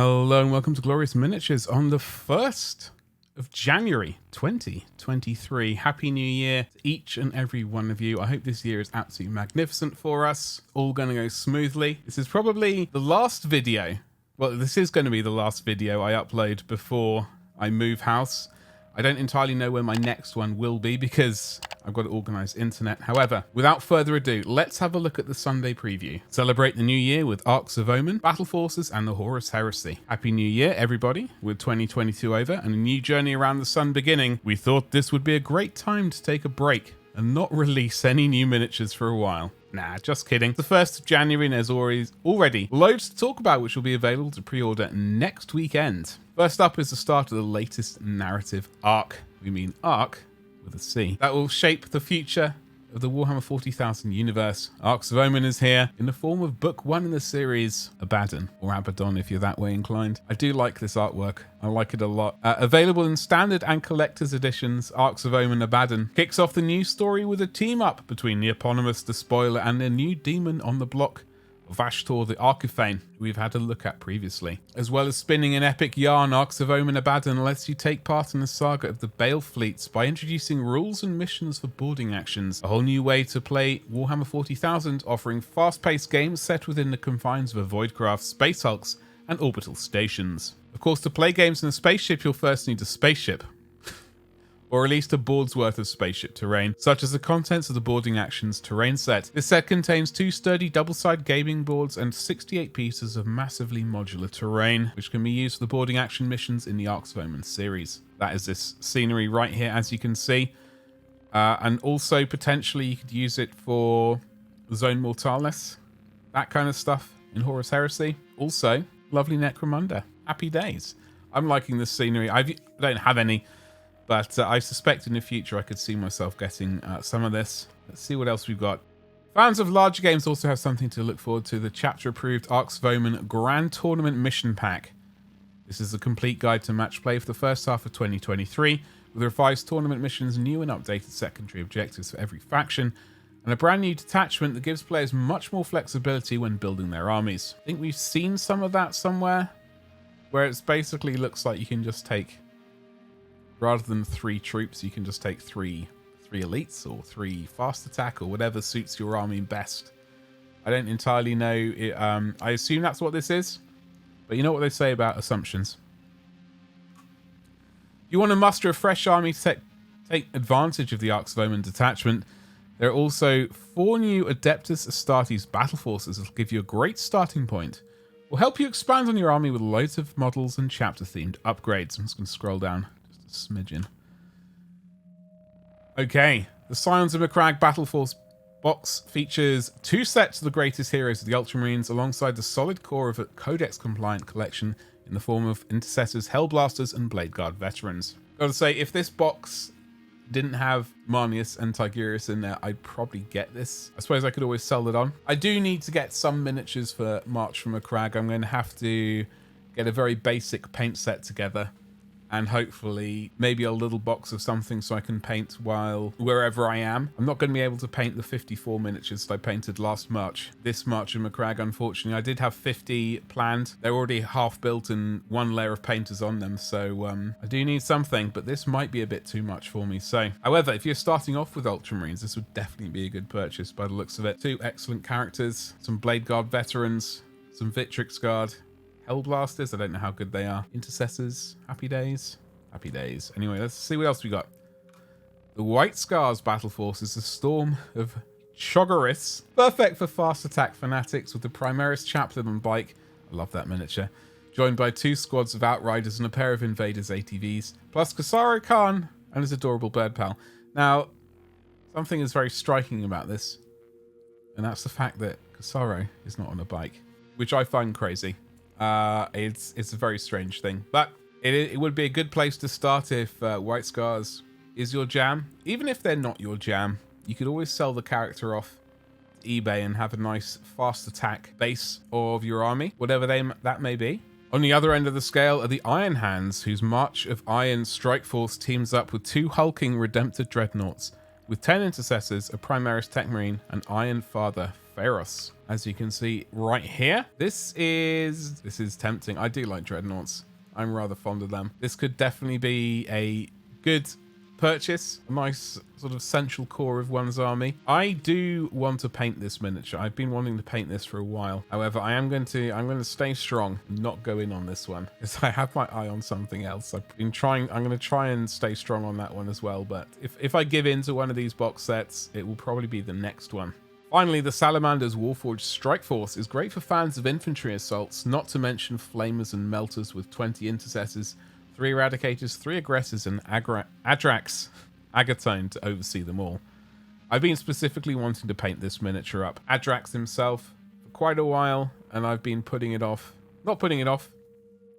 Hello and welcome to Glorious Miniatures on the 1st of January 2023. Happy New Year to each and every one of you. I hope this year is absolutely magnificent for us. All going to go smoothly. This is probably the last video. Well, this is going to be the last video I upload before I move house. I don't entirely know when my next one will be because I've got to organise internet. However, without further ado, let's have a look at the Sunday preview. Celebrate the new year with Arks of Omen, Battleforces and the Horus Heresy. Happy New Year, everybody, with 2022 over and a new journey around the sun beginning. We thought this would be a great time to take a break and not release any new miniatures for a while. Nah, just kidding. It's the 1st of January and there's already loads to talk about, which will be available to pre-order next weekend. First up is the start of the latest narrative arc. We mean arc with a C. That will shape the future of the Warhammer 40,000 universe. Arks of Omen is here in the form of book 1 in the series, Abaddon, or Abaddon if you're that way inclined. I do like this artwork. I like it a lot. Available in standard and collector's editions, Arks of Omen Abaddon kicks off the new story with a team-up between the eponymous Despoiler and their new demon on the block, Vashtor the Archifane, who we've had a look at previously. As well as spinning an epic yarn, Arks of Omen Abaddon lets you take part in the saga of the Bale fleets by introducing rules and missions for boarding actions. A whole new way to play Warhammer 40,000, offering fast-paced games set within the confines of a Voidcraft, Space Hulks, and orbital stations. Of course, to play games in a spaceship, you'll first need a spaceship. Or at least a board's worth of spaceship terrain, such as the contents of the Boarding Actions terrain set. This set contains 2 sturdy double-side gaming boards and 68 pieces of massively modular terrain, which can be used for the Boarding Action missions in the Arks of Omen series. That is this scenery right here, as you can see. And also, potentially, you could use it for Zone Mortalis, that kind of stuff in Horus Heresy. Also, lovely Necromunda. Happy days. I'm liking this scenery. I don't have any, but I suspect in the future I could see myself getting some of this. Let's see what else we've got. Fans of larger games also have something to look forward to. The chapter-approved Arks of Omen Grand Tournament Mission Pack. This is a complete guide to match play for the first half of 2023, with revised tournament missions, new and updated secondary objectives for every faction, and a brand new detachment that gives players much more flexibility when building their armies. I think we've seen some of that somewhere, where it's basically looks like you can just take, rather than 3 troops, you can just take three elites or 3 fast attack or whatever suits your army best. I don't entirely know. I assume that's what this is, but you know what they say about assumptions. If you want to muster a fresh army to take advantage of the Arks of Omen detachment, there are also 4 new Adeptus Astartes battle forces that will give you a great starting point. Will help you expand on your army with loads of models and chapter-themed upgrades. I'm just going to scroll down smidgen. Okay, the Scions of Macragge Battle Force box features 2 sets of the greatest heroes of the Ultramarines alongside the solid core of a Codex-compliant collection in the form of Intercessors, Hellblasters, and Blade Guard veterans. Gotta say, if this box didn't have Marneus and Tigurius in there, I'd probably get this. I suppose I could always sell it on. I do need to get some miniatures for March from Macragge. I'm going to have to get a very basic paint set together, and hopefully maybe a little box of something so I can paint while wherever I am. I'm not going to be able to paint the 54 miniatures that I painted last March. This March in Macragge, unfortunately. I did have 50 planned. They're already half built and 1 layer of paint is on them, so I do need something, but this might be a bit too much for me. So, however, if you're starting off with Ultramarines, this would definitely be a good purchase by the looks of it. 2 excellent characters, some Blade Guard veterans, some Victrix Guard, Hellblasters, I don't know how good they are. Intercessors, happy days. Happy days. Anyway, let's see what else we got. The White Scars Battle Force is a storm of Cho'Gaths. Perfect for fast attack fanatics with the Primaris Chaplain on bike. I love that miniature. Joined by 2 squads of Outriders and a pair of Invaders ATVs. Plus Kasaro Khan and his adorable bird pal. Now, something is very striking about this, and that's the fact that Kasaro is not on a bike, which I find crazy. It's a very strange thing, but it would be a good place to start if White Scars is your jam. Even if they're not your jam, you could always sell the character off eBay and have a nice fast attack base of your army, whatever that may be. On the other end of the scale are the Iron Hands, whose March of Iron Strike Force teams up with 2 hulking Redemptor Dreadnoughts, with 10 Intercessors, a Primaris Tech Marine, and Iron Father Pharos, as you can see right here. This is tempting. I do like dreadnoughts. I'm rather fond of them. This could definitely be a good purchase, a nice sort of central core of one's army. I do want to paint this miniature. I've been wanting to paint this for a while. However, I'm going to stay strong and not go in on this one, because I have my eye on something else. I'm going to try and stay strong on that one as well, but if I give in to one of these box sets, it will probably be the next one. Finally, the Salamanders Warforged Strike Force is great for fans of infantry assaults, not to mention flamers and melters with 20 intercessors, 3 eradicators, 3 aggressors, and Adrax Agatone to oversee them all. I've been specifically wanting to paint this miniature up, Adrax himself, for quite a while, and I've been putting it off. Not putting it off,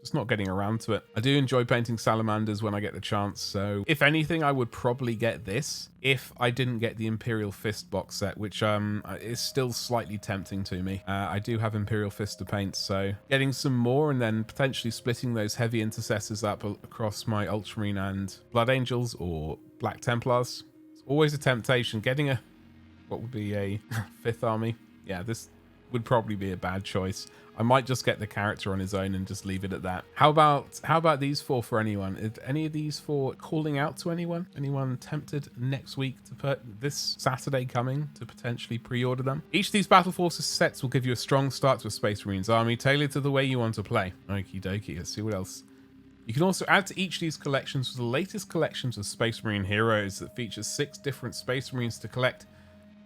just not getting around to it. I do enjoy painting Salamanders when I get the chance, so if anything, I would probably get this if I didn't get the Imperial Fist box set, which is still slightly tempting to me. I do have Imperial Fist to paint, so getting some more and then potentially splitting those heavy intercessors up across my Ultramarine and Blood Angels or Black Templars. It's always a temptation. Getting what would be a 5th army. Yeah, this would probably be a bad choice. I might just get the character on his own and just leave it at that. How about these 4 for anyone? Is any of these 4 calling out to anyone? Anyone tempted next week to put this Saturday coming to potentially pre-order them? Each of these Battle Forces sets will give you a strong start to a Space Marines army, tailored to the way you want to play. Okie dokie, let's see what else. You can also add to each of these collections with the latest collections of Space Marine heroes that features 6 different Space Marines to collect,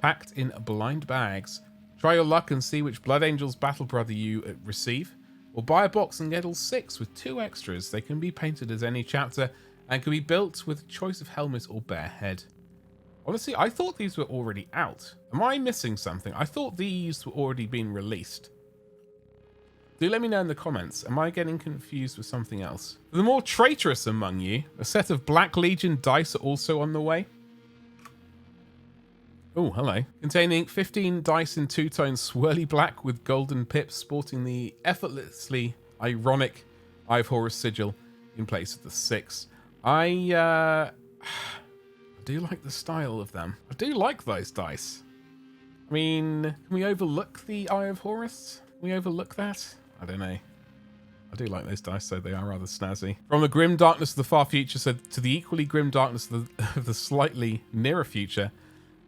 packed in blind bags. Try your luck and see which Blood Angels battle brother you receive, or buy a box and get all 6 with 2 extras. They can be painted as any chapter and can be built with a choice of helmet or bare head. Honestly, I thought these were already out. Am I missing something? I thought these were already being released. Do let me know in the comments. Am I getting confused with something else? For the more traitorous among you, a set of Black Legion dice are also on the way. Oh, hello. Containing 15 dice in two-tone swirly black with golden pips sporting the effortlessly ironic Eye of Horus sigil in place of the 6. I do like the style of them. I do like those dice. I mean, can we overlook the Eye of Horus? Can we overlook that? I don't know. I do like those dice, so they are rather snazzy. From the grim darkness of the far future to the equally grim darkness of the slightly nearer future,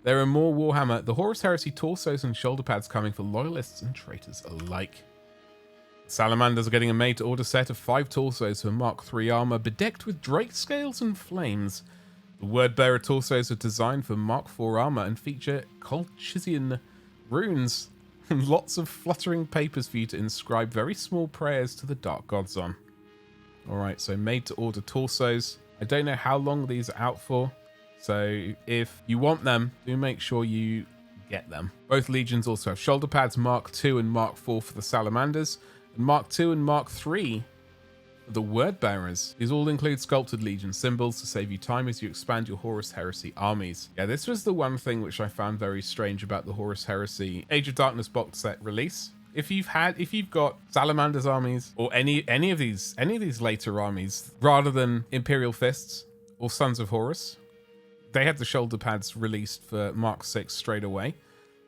there are more Warhammer, the Horus Heresy torsos and shoulder pads coming for loyalists and traitors alike. Salamanders are getting a made-to-order set of 5 torsos for Mark III armor, bedecked with drake scales and flames. The Wordbearer torsos are designed for Mark IV armor and feature Colchizian runes and lots of fluttering papers for you to inscribe very small prayers to the Dark Gods on. Alright, so made-to-order torsos. I don't know how long these are out for. So if you want them, do make sure you get them. Both legions also have shoulder pads, Mark II and Mark IV for the Salamanders, and Mark II and Mark III for the Wordbearers. These all include sculpted legion symbols to save you time as you expand your Horus Heresy armies. Yeah, this was the one thing which I found very strange about the Horus Heresy Age of Darkness box set release. If you've got Salamanders armies or any of these later armies rather than Imperial Fists or Sons of Horus, they had the shoulder pads released for Mark VI straight away.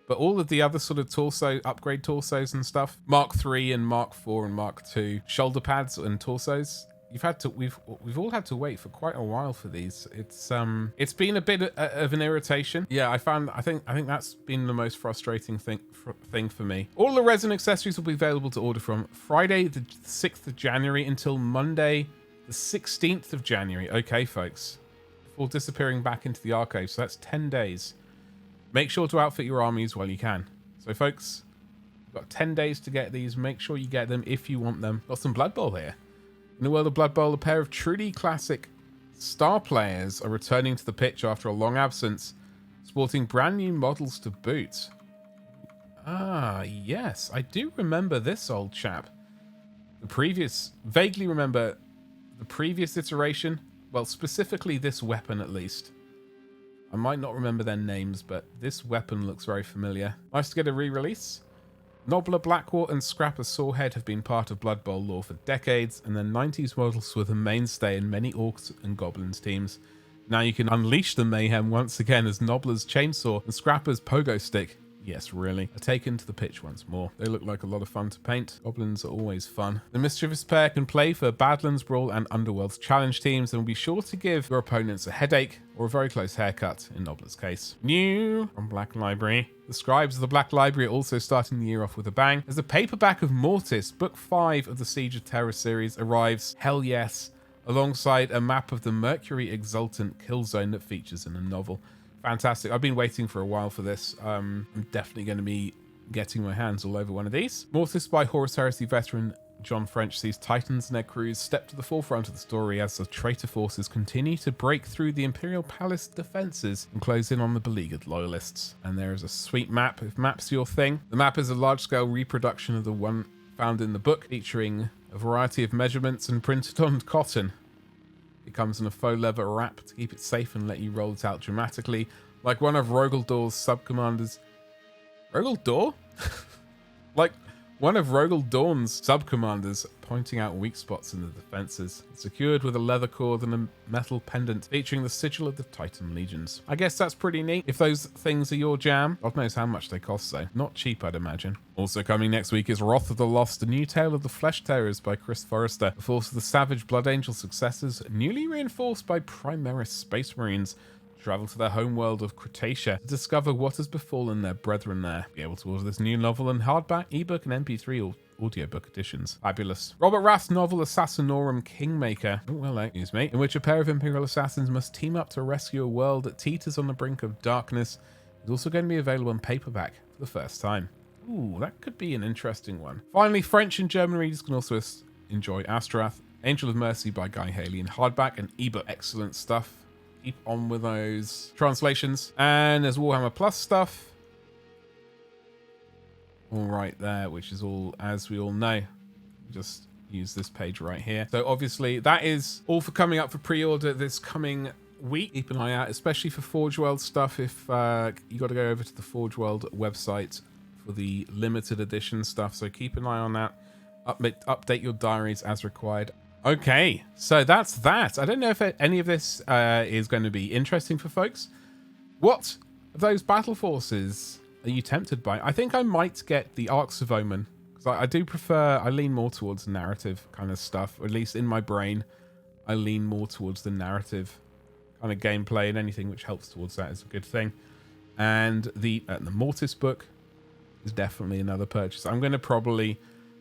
But all of the other sort of torso, upgrade torsos and stuff, Mark III and Mark IV and Mark II, shoulder pads and torsos, we've all had to wait for quite a while for these. It's been a bit of an irritation. Yeah, I think that's been the most frustrating thing for me. All the resin accessories will be available to order from Friday the 6th of January until Monday the 16th of January. Okay, folks. Before disappearing back into the archive, so that's 10 days. Make sure to outfit your armies while you can. So folks, you've got 10 days to get these. Make sure you get them if you want them. Got some Blood Bowl here. In the world of Blood Bowl, a pair of truly classic star players are returning to the pitch after a long absence, sporting brand new models to boot. Ah, yes, I do remember this old chap. Vaguely remember the previous iteration. Well, specifically this weapon, at least. I might not remember their names, but this weapon looks very familiar. Nice to get a re-release. Nobbler, Blackwart, and Scrapper Sorehead have been part of Blood Bowl lore for decades, and their 90s models were the mainstay in many Orcs and Goblins teams. Now you can unleash the mayhem once again as Nobbler's Chainsaw and Scrapper's Pogo Stick Yes, really. I take into the pitch once more. They look like a lot of fun to paint. Goblins are always fun. The mischievous pair can play for Badlands Brawl and Underworld's challenge teams and will be sure to give your opponents a headache or a very close haircut in Nobler's case. New from Black Library. The Scribes of the Black Library are also starting the year off with a bang, as the paperback of Mortis, Book 5 of the Siege of Terror series, arrives, hell yes, alongside a map of the Mercury Exultant kill zone that features in the novel. Fantastic. I've been waiting for a while for this. I'm definitely going to be getting my hands all over one of these. Mortis by Horus Heresy veteran John French sees Titans and their crews step to the forefront of the story as the traitor forces continue to break through the Imperial Palace defenses and close in on the beleaguered loyalists. And there is a sweet map, if map's your thing. The map is a large-scale reproduction of the one found in the book, featuring a variety of measurements and printed on cotton. It comes in a faux leather wrap to keep it safe and let you roll it out dramatically, like one of Rogaldor's subcommanders. Rogaldor? Like one of Rogald Dawn's subcommanders, pointing out weak spots in the defenses. It's secured with a leather cord and a metal pendant featuring the sigil of the Titan Legions. I guess that's pretty neat. If those things are your jam, God knows how much they cost though. Not cheap, I'd imagine. Also coming next week is Wrath of the Lost, a new tale of the Flesh Terrors by Chris Forrester. The force of the Savage Blood Angel successors, newly reinforced by Primaris Space Marines, travel to their homeworld of Cretaceous to discover what has befallen their brethren there. Be able to order this new novel in hardback, ebook, and MP3 or audiobook editions. Fabulous. Robert Rath's novel Assassinorum Kingmaker, excuse me, in which a pair of Imperial assassins must team up to rescue a world that teeters on the brink of darkness, is also going to be available in paperback for the first time. Ooh, that could be an interesting one. Finally, French and German readers can also enjoy Astrath, Angel of Mercy by Guy Haley in hardback and ebook. Excellent stuff. Keep on with those translations. And there's Warhammer Plus stuff. All right there, which is all, as we all know. Just use this page right here. So obviously that is all for coming up for pre-order this coming week. Keep an eye out, especially for Forgeworld stuff. If you got to go over to the Forgeworld website for the limited edition stuff. So keep an eye on that. Update your diaries as required. Okay, so that's that. I don't know if any of this is going to be interesting for folks. What of those battle forces are you tempted by? I think I might get the Arks of Omen, because I do prefer, I lean more towards narrative kind of stuff, or at least in my brain, I lean more towards the narrative kind of gameplay, and anything which helps towards that is a good thing. And the Mortis book is definitely another purchase. I'm going to probably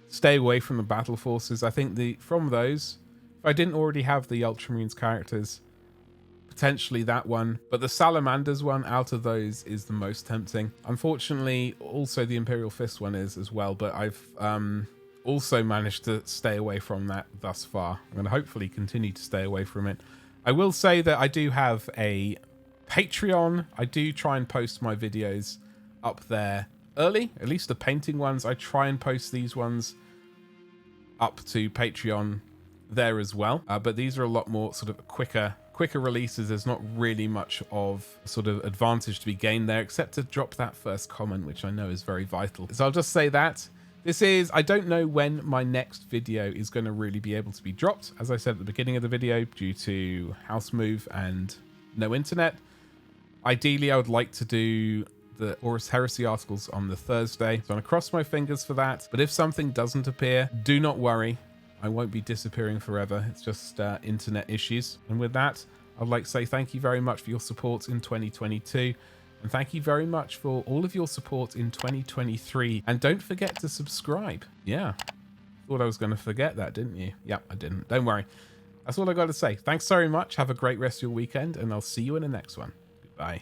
stay away from the battle forces. I think from those, if I didn't already have the Ultramarines characters, potentially that one, but the Salamanders one out of those is the most tempting. Unfortunately, also the Imperial Fist one is as well, but I've also managed to stay away from that thus far. I'm going to hopefully continue to stay away from it. I will say that I do have a Patreon. I do try and post my videos up there early, at least the painting ones. I try and post these ones up to Patreon there as well, but these are a lot more sort of quicker releases. There's not really much of sort of advantage to be gained there, except to drop that first comment, which I know is very vital. So I'll just say that I don't know when my next video is going to really be able to be dropped. As I said at the beginning of the video, due to house move and no internet, ideally I would like to do the Horus Heresy articles on the Thursday. So I'm going to cross my fingers for that. But if something doesn't appear, do not worry. I won't be disappearing forever. It's just internet issues. And with that, I'd like to say thank you very much for your support in 2022. And thank you very much for all of your support in 2023. And don't forget to subscribe. Yeah. Thought I was going to forget that, didn't you? Yep, I didn't. Don't worry. That's all I got to say. Thanks very much. Have a great rest of your weekend. And I'll see you in the next one. Goodbye.